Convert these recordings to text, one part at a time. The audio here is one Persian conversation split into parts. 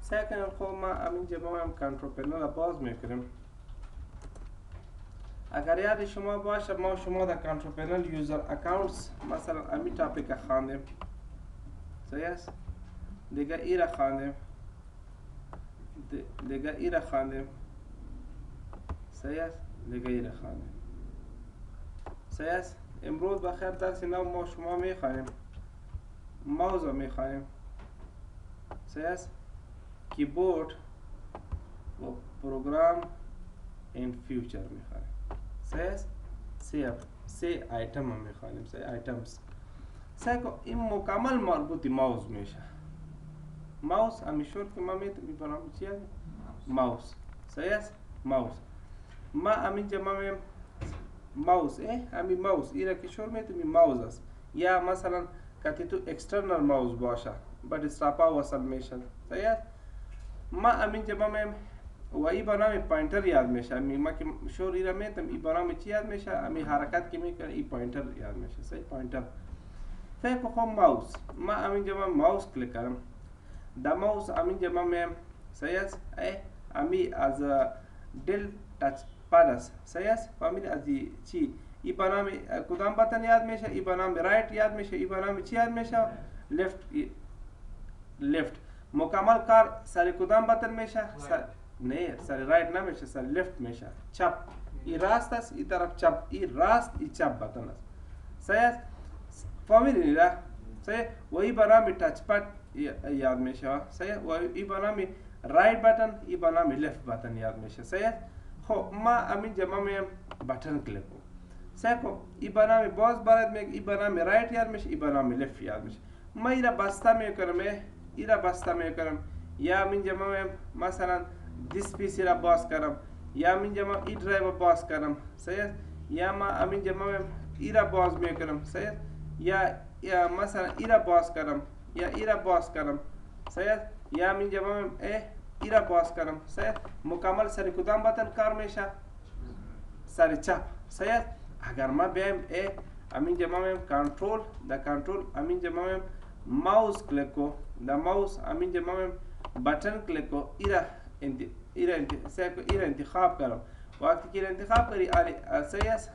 سعی کنیم خب ما همینجا ما هم کنترل پنل را باز میکنیم. اگر یاد شما باشه ما شما در کنترل پنل یوزر اکاونتس مثلا امی تاپیک خواندیم، صحیح است. دیگه ای را خواندیم، دیگه ای را خواندیم، صحیح است. دیگه ای را خواندیم، صحیح است. امروز بخیر درس نو ما شما میخوانیم، ماوس را میخوانیم، صحیح است. کیبورد و پروگرام این فیوچر میخوانیم، صحیح است. سی آیتم هم میخوانیم، سی آیتمز. صحیح که این مکمل مربوط ماوس میشه. ماوس همیشه که ما میبرم چیه؟ ماوس، صحیح است. ماوس ما همینجا ما میم ماوس همین ماوس ایرا که شور میتونی ماوس است. یا مثلا کتی تو اکسترنال ماوس باشه بعد استراپا وصل میشه، صحیح است. ما همینجا ما میم و ای با نام پوینتر یاد میشه. ما که شور ایرا میتونم ای با نام چی یاد میشه؟ همین حرکت که میکنه ای پوینتر یاد میشه، صحیح. پوینتر فکر کنم ماوس. ما همینجا ما ماوس کلیک کردم. دا ماوس همینجا ما میم، صحیح است. امی از دل تچ پاد است، صحیح است. فهمید از چی ای با نام کدام بتن یاد میشه؟ ای با نام رایت یاد میشه، ای با نام چی یاد میشه؟ لیفت. مکمل کار سر کدام بتن میشه؟ نه سر رایت نمیشه، سر لیفت میشه. چپ ای راست است، ای طرف چپ، ای راست ای چپ بتن است، صحیح است. فهمیدین را؟ صحیح. و ای با نام تچ پاد یاد میشه، صحیح. و ای با نام رایت بتن، ای با نام لیفت بتن یاد میشه، صحیح. خب ما همینجا ما میم بتن کلیک کنم، صحیح کنم. ای با نام باز برات میگه ای با نام رایت یاد میشه، ای با نام لیفت یاد میشه. ما ایرا بسته میکنم، ایرا بسته میکنم. یا همینجا ما میم مثلا دیس پیسی را باز کردم، یا همینجا ما ای درایو باز کردم، صحیح. یا ما همینجا ما میم ایرا باز میکنم، صحیح. یا مثلا ایرا باز کردم، یا ایرا باز کردم، صحیح. یا همینجا ما میم ایرا باز کردم، صحیح. مکمل سر کدام بتن کار میشه؟ سر چپ، صحیح. اگر ما بیایم همینجا ما میم کنترل، دا کنترل همینجا ما میم ماوس کلیک کو، دا ماوس همینجا ما میم بٹن کلیک کو. ایرا انتخاب کردم. وقتی که انتخاب کردی صحیح است،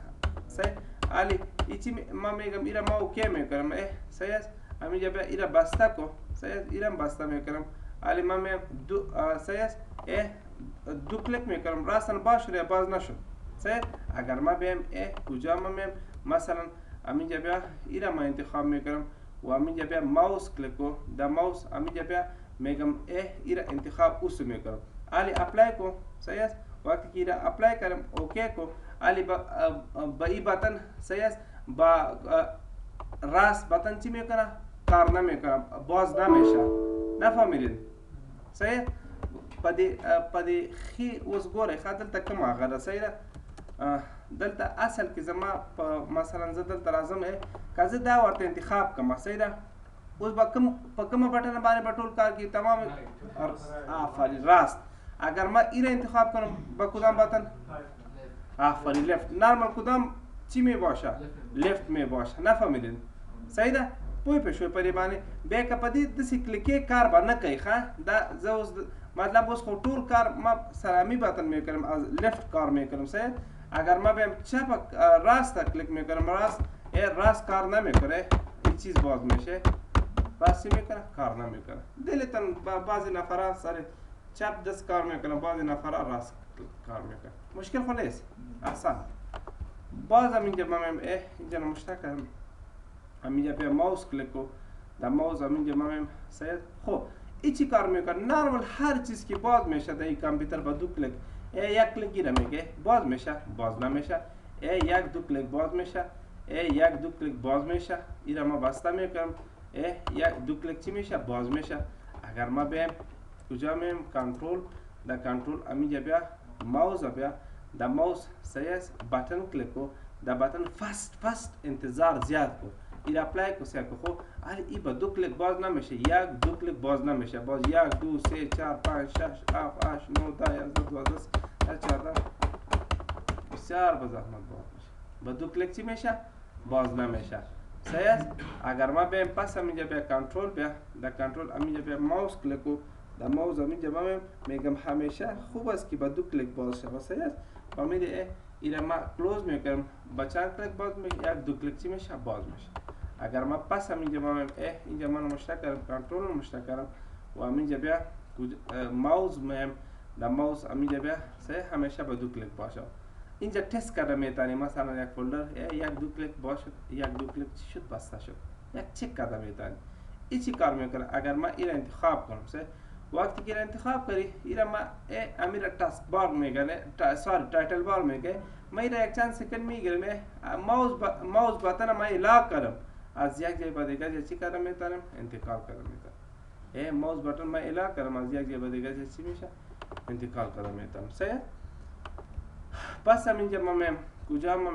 صحیح. علی ایچی ما میگم ایرا ما اوکی میکنم، صحیح است. همینجا بیا ایرا بسته کو، صحیح. ایرا بسته میکنم. علی ما میم صحیح است. دو کلیک میکنم، راستن باز شد یا باز نشد، صحیح. اگر ما بیایم کجا ما میم مثلا همینجا بیا ایرا ما انتخاب میکنم و همینجا بیا ماوس کلیک کو، دا ماوس همینجا بیا میگم ایرا انتخاب اوس میکنم. علی اپلای کو، صحیح است. وقتی که ایرا اپلای کردم اوکی کو، علی با ای بتن، صحیح است. با راست بتن چی میکنه؟ کار نمیکنه، باز نمیشه. نفهمیدین؟ صحیح. پدی خی اوس ګوره ښه دلته کوم هغه ده، صحیح ده. دلته اصل کې زما مثلا زه دلته راځم که زه دا ورته انتخاب کړم، صحیح ده. اوس به په کومه بټنه باندې به ټول کار کوي؟ تمام آفرین راست. اگر ما ایره انتخاب کنم با کدام بتن؟ آفرین لیفت. نرمال کدام چی می باشه؟ لیفت می باشه. نفهمیدین؟ صحیح ده. پوی په شوی پرې باندې بیا که په دې داسې کلیکې کار به نه کوي ښه. دا زه اوس مطلب اوس خو ټول کار ما سلامی بتن میکنم، از لیفت کار میکنم، صحیح. اگر ما بیم چپ راست کلیک میکنم، راست کار نمیکنه، این چیز باز میشه. راستی میکنه کار نمیکنه. دلتن بعضی نفرا سر چپ دست کار میکنه، بعضی نفرا راست کار میکنه. مشکل خو نیست، آسان. باز هم اینجا ما میم اینجا مشتاق همینجا بیا ماوس کلیک کو، دا ماوس همینجا ما میم، صحیح. خب ای چی کار میکنه؟ نرمال هر چیز که باز میشه در این کامپیوتر با دو کلیک، یک کلیک گیره میگه باز میشه، باز نمیشه. یک دو کلیک باز میشه، یک دو کلیک باز میشه. ایره ما بسته میکنم، یک دو کلیک چی میشه؟ باز میشه. اگر ما بیم کجا میم کنترل، دا کنترل همینجا بیا ماوس بیا، دا ماوس صحیح بٹن کلیک کو، دا بٹن فست انتظار زیاد کو. ایرا اپلای کو سیا کو. خب حالا ای با دو کلیک باز نمیشه، یک دو کلیک باز نمیشه، باز یک دو سه چهار پنج شش هفت هشت نه ده یازده دوازده چهارده بسیار به زحمت باز میشه. با دو کلیک چی میشه؟ باز نمیشه، صحیح است. اگر ما بیم پس همینجا بیا کنترل بیا، در کنترل همینجا بیا ماوس کلیک کو، در ماوس همینجا من میگم همیشه خوب است که با 2 کلیک باز شود. صحیح است. و میره اینا ما کلوز میکنم با چند کلیک باز میشه، 1-2 کلیک چی میشه باز میشه. اگر ما پس همینجا من اینجا من مشترک کردم، کنترل مشترک کردم و همینجا بیا ماوس میم در ماوس همینجا بیا صحیح همیشه با 2 کلیک باشه. اینجا تست کرده میتونی مثلا یک فولدر 1-2 کلیک باز شد، 1-2 کلیک چی شد بسته شد، یک چک کرده میتونی. این چی کار میکنه؟ اگر من این انتخاب کنم صحیح وقتی که انتخاب کردی اینا ما امیر تاسک بار میگه تایتل بار میگه ما اینا یک چند سکند میگیرم ماوس بتن ما الاغ کردم از یک جای به دیگر چی کردم میتونم انتقال کردم میتونم ماوس بتن ما الاغ کردم از یک جای به دیگر چی میشه انتقال کردم میتونم. صحیح. پس همینجا ما کجا ما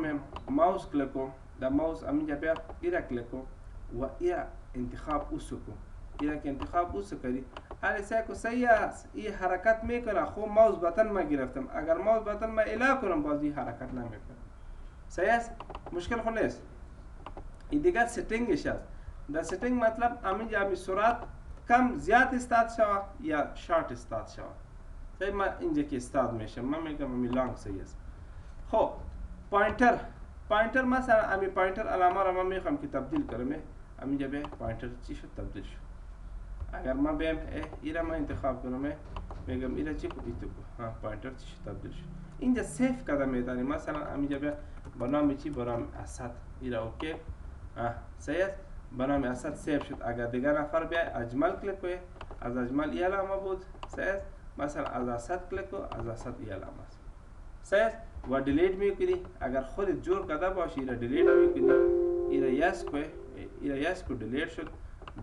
ماوس کلیک کنم در ماوس همینجا بیا ایرا کلیک کنم و ایرا انتخاب اوسو کنم. ایرا که انتخاب اوسو کردی هر سه کو صحیح است این حرکت میکنه خب ماوس بتن ما گرفتم اگر ماوس بتن ما الاغ کنم بازی حرکت نمیکنه. صحیح است. مشکل خود نیست. این دیگر سیتینگش است. در سیتینگ مطلب همینجا می سرعت کم زیاد استارت شود یا شارت استارت شود. صحیح. من اینجا که استارت میشه من میگم می لانگ صحیح است. خب پوینتر مثلا امی پوینتر علامه را من میخوام که تبدیل کنم همینجا به پوینتر چی شد تبدیل شد. اگر ما بیم ایرا ما انتخاب کنم میگم ایرا چی کو ایتو کو پوینتر چی شد تبدیل شد. اینجا سیف کردم میتونی مثلا همینجا بیا با نام چی برام اسد ایرا اوکی صحیح است. با نام اسد سیف شد. اگر دیگر نفر بیا اجمل کلیک کنه از اجمل ای علامه بود صحیح است. مثلا از اسد کلیک کو از اسد ای علامه است. صحیح است. و دیلیت میکنی اگر خودت جور کرده باشی ایرا دیلیت میکنی ایرا یس کو دیلیت شد.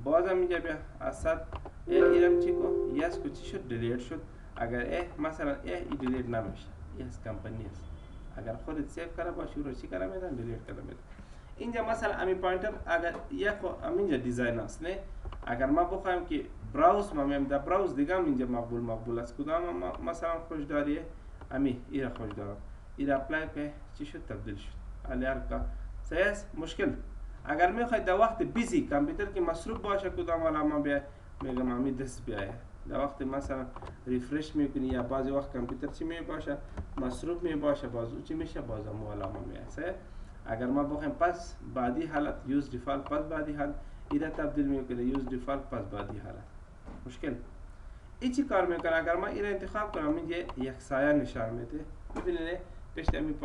باز هم اینجا بیا اسد ایرم چی کو یس کو چی شد دیلیت شد. اگر مثلا ای دیلیت نمیشه یس کمپانی است. اگر خودت سیو کرده باشی رو چی کرده میدن دیلیت کرده میدن. اینجا مثلا امی پوینتر اگر یک اینجا دیزاین است نه اگر ما بخوایم که براوز ما میم در براوز دیگه هم اینجا مقبول است کدام مثلا خوش داریه امی ایرا خوش دارم ایرا اپلای که چی شد تبدیل شد الیار کا صحیح است. مشکل اگر میخواید در وقت بیزی کامپیوتر که مصروف باشه کدام علامه بیا میگم امی دست بیایه در وقت مثلا ریفرش میکنی یا بعضی وقت کامپیوتر چی می باشه مصروف می باشه باز چی میشه باز مو علامه میایه. اگر ما بخوایم پس بعدی حالت یوز دیفالت پس بعدی حالت ایرا تبدیل میکنه یوز دیفالت پس بعدی حالت. مشکل ای چی کار میکنه؟ اگر ما ایرا انتخاب کنم اینجا یک سایه نشان میده ببینید پشت امی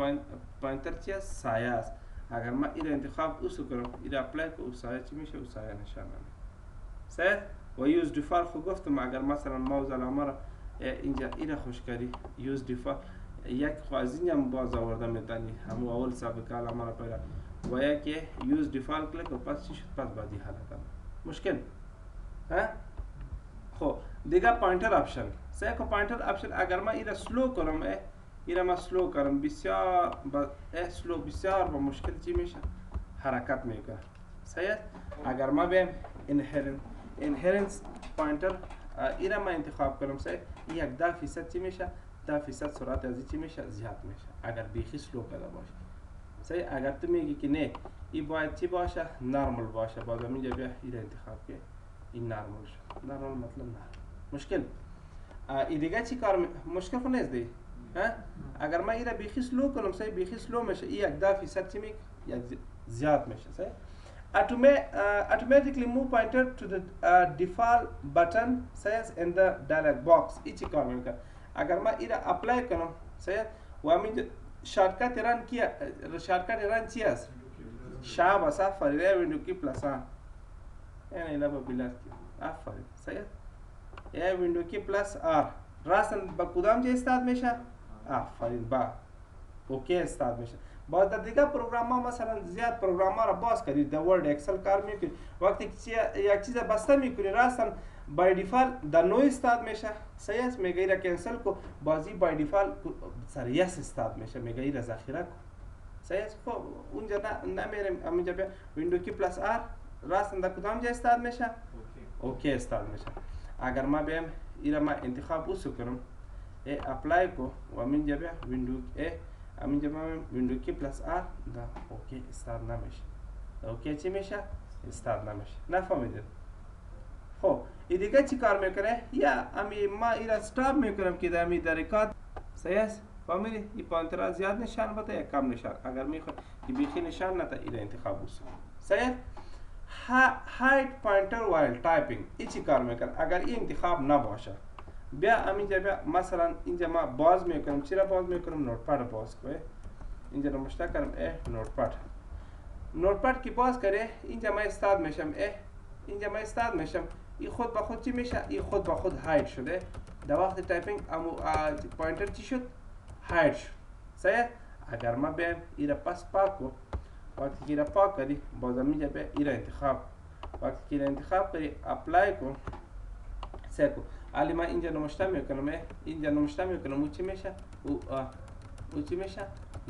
پوینتر چی است سایه است. اگر ما ایرا انتخاب اوسو کنم ایرا اپلای کنم سایه چی میشه سایه نشان میده. صحیح. و یوز دیفالت خود گفتم اگر مثلا ماوس علامه را اینجا ایرا خوش کردی یوز دیفالت یک خوازینی هم باز آورده میتونی همون اول سابقه علامه را پیدا و یک یوز دیفالت کلیک و پس چی شد پس بعدی حالت هم مشکل خب دیگه پوینتر آپشن صحیح که پوینتر آپشن اگر ما ایرا سلو کنم ایرا ما سلو کنم بسیار سلو بسیار با مشکل چی میشه حرکت میکنه. صحیح. اگر ما بیم انهرنس پوینتر ایرا ما انتخاب کنم صحیح 10% چی میشه 10% سرعت از چی میشه زیاد میشه اگر بیخی سلو کرده باشه. صحیح. اگر تو میگی که نه این باید چی باشه نرمال باشه باز همینجا بیا ایرا انتخاب که این نرمال شد. نرمال مطلب نه مشکل این دیگه چی کار مشکل خود نیست دی اگر ما ایرا بیخی سلو کنم صحیح بیخی سلو میشه این 10% چی میشه یا زیاد میشه. صحیح. automatically move pointer to the default button says in the dialog box ای چی کار میکنه؟ اگر ما ایرا اپلای کنم صحیح و همین شارتکت ران چی است شاب است آفرین ویندو کی پلاس یعنی اینا با بلند آفرین صحیح ویندو کی پلاس آر راستن با کدام جای استارت میشه آفرین با اوکی استارت میشه. باز در دیگه پروگرام ها مثلا زیاد پروگرام ها را باز کنید در ورد اکسل کار میکنید وقتی یک چیز بسته میکنید راستن بای دیفالت در نو استارت میشه. صحیح است. میگه ایرا کنسل کو بازی بای دیفالت سر یس استارت میشه میگه ایرا ذخیره کو. صحیح است. خب اونجا نمیریم همینجا بیا ویندو کی پلاس آر راستن در کدام جای استارت میشه اوکی استارت میشه. اگر ما بیام ایرا ما انتخاب اوسو کنم اپلای کو و همینجا بیا ویندو همینجا ما ویندو کی پلاس آر دا اوکی استارت نمیشه اوکی چی میشه استارت نمیشه. نفهمیدید؟ خب این دیگه چی کار میکنه؟ یا امی ما ایرا استاپ میکنم که امی در ریکارد صحیح است. فهمیدی؟ این پوینتر زیاد نشان بده یا کم نشان. اگر میخواد که بیخی نشان نتا ایرا انتخاب بسو. صحیح؟ هاید پوینتر وایل تایپینگ این چی کار میکنه؟ اگر این انتخاب نباشه بیا همینجا بیا مثلا اینجا ما باز میکنم. چرا باز میکنم؟ نوتپد باز کنه. اینجا نمشته کردم نوتپد. نوتپد که باز کرده اینجا ما استارت میشم. اینجا ما استارت میشم. این خود با خود چی میشه؟ این خود با خود هاید شده. در وقت تایپینگ پوینتر چی شد؟ هاید شد. صحیح؟ اگر ما بیایم ایرا پس پاک کو، وقتی که ایرا پاک کردی باز همینجا بیا ایرا انتخاب. وقتی که ایرا انتخاب کردی اپلای کو سه کو. حالی من اینجا نمشته میکنم. اینجا نمشته میکنم او چی میشه؟ او چی میشه؟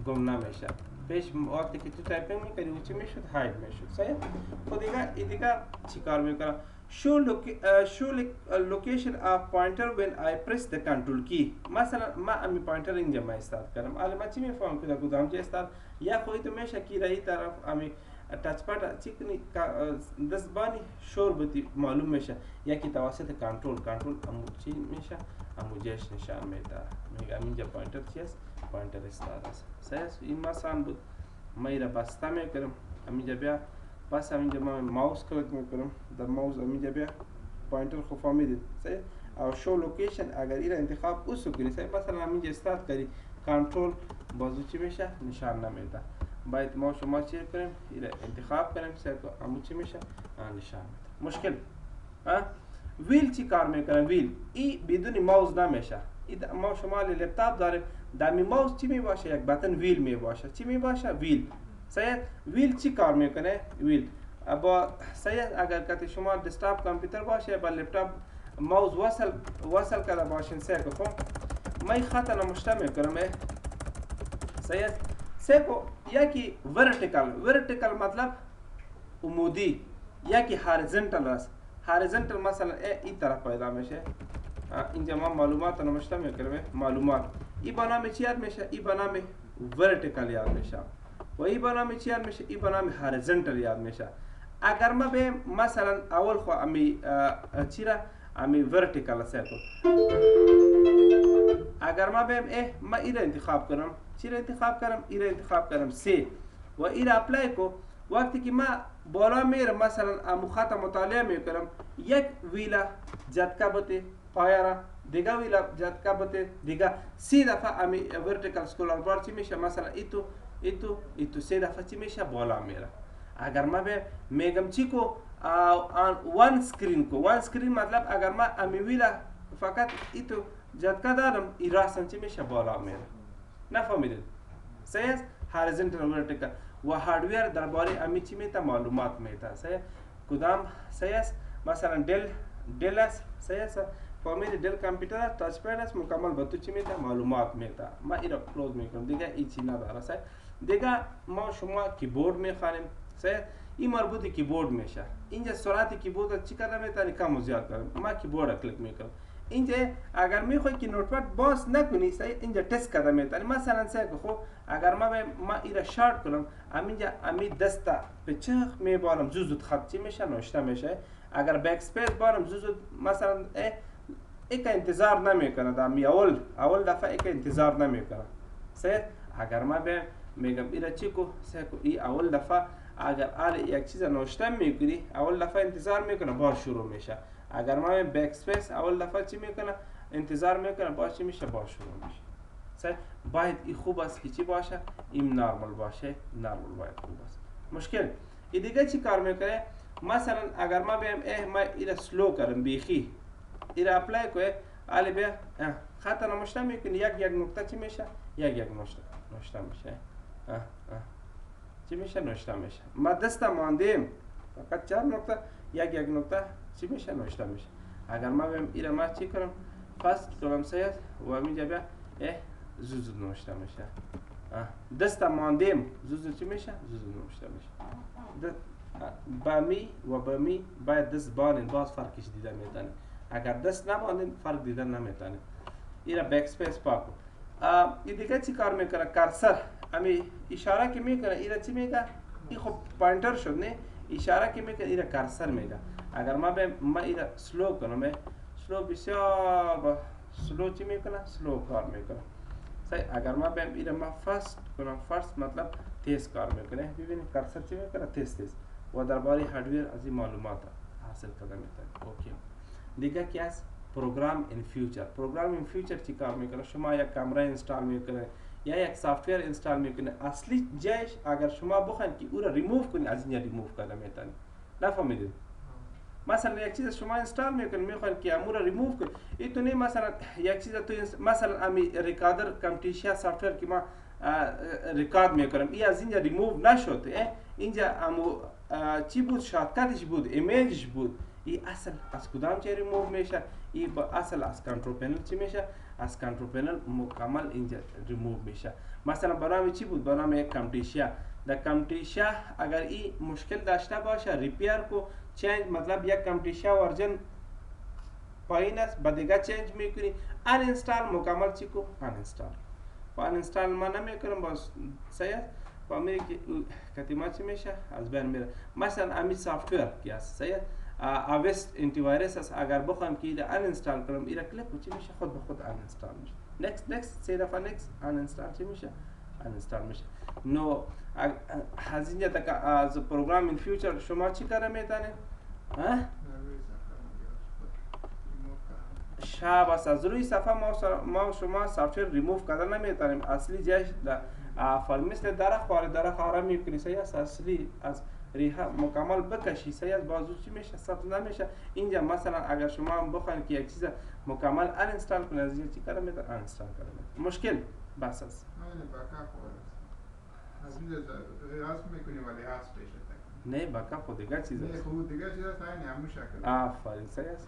گم نمیشه. پیش وقتی که تو تایپینگ میکنی او چی میشد؟ هاید میشد. صحیح؟ خود دیگه چی کار میکنم؟ show location of pointer when I press the control key. مثلا ما امی پوینتر اینجا ما استارت کردم. حالا ما چی میفهم که کدام جا استارت یا خودی تو میشه کی رای طرف امی تچ پد چی کنی دستبانی شور بودی معلوم میشه یا کی توسط کنترل امو چی میشه؟ امو جاش نشان میده. میگم اینجا پوینتر چی است؟ پوینتر استارت است. صحیح این مثلا بود. ما ایرا بسته میکنم. همینجا بیا بس همینجا من ماوس کلیک میکنم. در ماوس همینجا بیا پوینتر خو فهمیدید. صحیح؟ او شو لوکیشن اگر ایرا انتخاب اوسو کنی صحیح مثلا همینجا استارت کردی کنترل بازو چی میشه؟ نشان نمیده. باید ما شما چی کنیم؟ ایرا انتخاب کنیم صحیح همو چی میشه؟ نشان میده. مشکل ویل چی کار میکنه؟ ویل ای بدون ماوس نمیشه. ما شما لپتاپ داریم دمی ماوس چی می باشه؟ یک بتن ویل می باشه. چی می باشه؟ ویل. صحیح؟ ویل چی کار میکنه؟ ویل با صحیح اگر که شما دسکتاپ کامپیوتر باشه با لپتاپ ماوس وصل کرده باشین صحیح کو من خط نمشته میکنم. صحیح سیکو یکی ورتیکال مطلب عمودی یکی هورزونتال است. هورزونتال مثلا این طرف پیدا میشه. اینجا ما معلومات نمشته میکنم. معلومات این با نام چی یاد میشه؟ این با نام ورتیکال یاد میشه و این با نام چی یاد میشه؟ این با نام هورزونتال یاد میشه. اگر ما به مثلا اول خو امی چیرا امی ورتیکال است اگر ما به ما این انتخاب کنم چی انتخاب کنم؟ این انتخاب کنم سی و این اپلای کو وقتی که ما بالا میرم مثلا امو خط مطالعه میکنم یک ویلا جتکا بته پایرا دیگه ویلا جتکا بته دیگه سی دفعه امی ورتیکال سکرول بار چی میشه؟ مثلا ایتو سی دفعه چی میشه؟ بالا میره. اگر ما به میگم چی کو وان سکرین مطلب اگر ما امی ویلا فقط ایتو جتکا دارم این راستن چی میشه؟ بالا میره. نفهمیدید؟ صحیح هورزونتال ورتیکال و هاردویر درباره امی چی میته؟ معلومات میته. صحیح کدام صحیح مثلا دل است. صحیح فهمید دل کامپیوتر تاچ پد است مکمل به تو چی میته؟ معلومات میته. ما این رو کلوز میکنم دیگه این چی نداره. صحیح دیگه ما شما کیبورد میخوانیم. صحیح این مربوط کیبورد میشه. اینجا سرعت کیبورد چی کردم میتونی کم و زیاد کنم. ما کیبورد کلیک میکنم. اینجا اگر میخوای که نوتپد باز نکنی صحیح اینجا تست کرده میتونی. مثلا صحیح خب اگر ما ایرا شارت کنم همینجا امی دستا به چخ میبارم زود خط چی میشه؟ نوشته میشه. اگر بک اسپیس بارم زود مثلا ایک انتظار نمیکنه. دامی اول دفعه ایک انتظار نمیکنه. صحیح اگر ما میگم ایرا چی کو صحیح کو ای اول دفعه اگر یک چیز نوشته میکنی اول دفعه انتظار میکنه باز شروع میشه. اگر ما بک اسپیس اول دفعه چی میکنه؟ انتظار میکنه باز چی میشه؟ باز شروع میشه. صحیح باید این خوب است که چی باشه؟ این نرمال باشه. نرمال باید خوب است. مشکل این دیگه چی کار میکنه؟ مثلا اگر ما بیم ما ایرا سلو کردم بیخی ایرا اپلای کنه علی بیا خط نمشته میکنی یک نقطه چی میشه؟ یک نوشته میشه. چی میشه؟ نوشته میشه. ما دستا ماندیم فقط 4 نقطه یک نقطه چی میشه؟ نوشته میشه. اگر ما بیم ایرا ما چی کنم؟ فاست کنم صحیح و همینجا بیا زود نوشته میشه. دستا ماندیم زود چی میشه؟ زود نوشته میشه. با می باید دست بانین باز فرقش دیده میتونی. اگر دست نبانین فرق دیده نمیتونی. ایرا بک اسپیس پاکو. این دیگه چی کار میکنه؟ کارسر امی اشاره که میکنه ایرا چی میگه؟ این خب پوینتر شد نه؟ اشاره که میکنه ایرا کارسر میگه. اگر ما اینا سلو کنم، سلو بسیار با سلو چی میکنه؟ سلو کار میکنه. صحیح. اگر ما بهم اینا ما فاست کنم، فاست مطلب تیز کار میکنه. ببینید کرسر چی میکنه؟ تیز تیز. و درباره هاردویر از این معلومات حاصل کرده میتونید. اوکی. دیگه کی است؟ پروگرام این فیوچر. پروگرام این فیوچر چی کار میکنه؟ شما یک کامera اینستال میکنه یا یک سافتور اینستال میکنه، اصلی جایش اگر شما بخواید که او را ریموو کنید از اینجا ریموو کنه میتونید. نفهمیدید؟ مثلا یک چیز شما اینستال میکنید میخواید که امور را ریموو کنید، اینطوری مثلا یک چیز تو مثلا امی ریکاردر کامپیوتر سافتور که ما ریکارد میکنم این از اینجا ریموو نشد، اینجا امو چی بود؟ شارتکتش بود، ایمیجش بود. این اصل از کدام چه ریموو میشه؟ این با اصل از کنترل پنل چی میشه؟ از کنترل پنل مکمل اینجا ریموو میشه. مثلا برنامه چی بود؟ برنامه یک کامپیوتر. در کامپیوتر اگر این مشکل داشته باشه ریپیر کو، چنج مطلب یک کامپیوتر ورژن پایین است با دیگه چنج میکنی، ان اینستال مکمل چی کو؟ ان اینستال. با ان اینستال ما نمیکنم باز صحیح است. با میگه که کتیما چی میشه؟ از بین میره. مثلا امی سافتور که است صحیح، اوست انتی وایرس است، اگر بخوام که ایده ان اینستال کنم ایره کلیک چی میشه؟ خود به خود ان اینستال میشه. نکست سه دفعه نکست ان اینستال چی میشه؟ ان اینستال میشه. نو از اینجا تا از پروگرام این فیوچر شما چی کار میتونه؟ شب است از روی صفحه ما شما سافتور ریموو کردن نمیتونیم، اصلی جایش فایل مثل درخت خاره میکنی صحیح است، اصلی از ریحه مکمل بکشی صحیح است، بازو چی میشه؟ ثبت نمیشه. اینجا مثلا اگر شما بخواید که یک چیز مکمل ان اینستال کنید از اینجا چی کار میتونه؟ ان اینستال کنید. مشکل بس است. از اینجا راست میکنی ولی هست پیش نه بکاپ خود دیگه چیز است. نه خود دیگه چیز است، همون شکل. آفرین صحیح است.